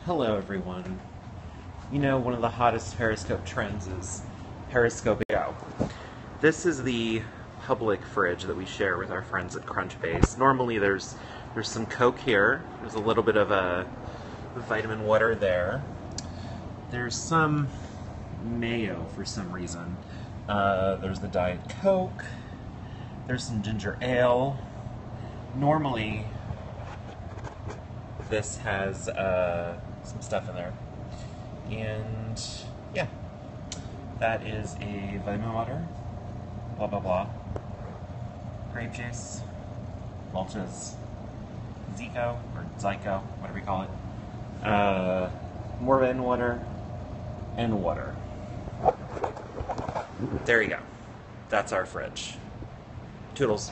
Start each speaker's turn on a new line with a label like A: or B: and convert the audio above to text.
A: Hello everyone. You know, one of the hottest Periscope trends is Periscoping. This is the public fridge that we share with our friends at Crunchbase. Normally there's some Coke here, there's a little bit of a vitamin water there. There's some mayo for some reason. There's the Diet Coke, there's some ginger ale. Normally this has some stuff in there. And yeah, that is a vitamin water, blah blah blah, grape juice, Welch's, Zico, or Zyco, whatever you call it, more vitamin water, and water. There you go. That's our fridge. Toodles.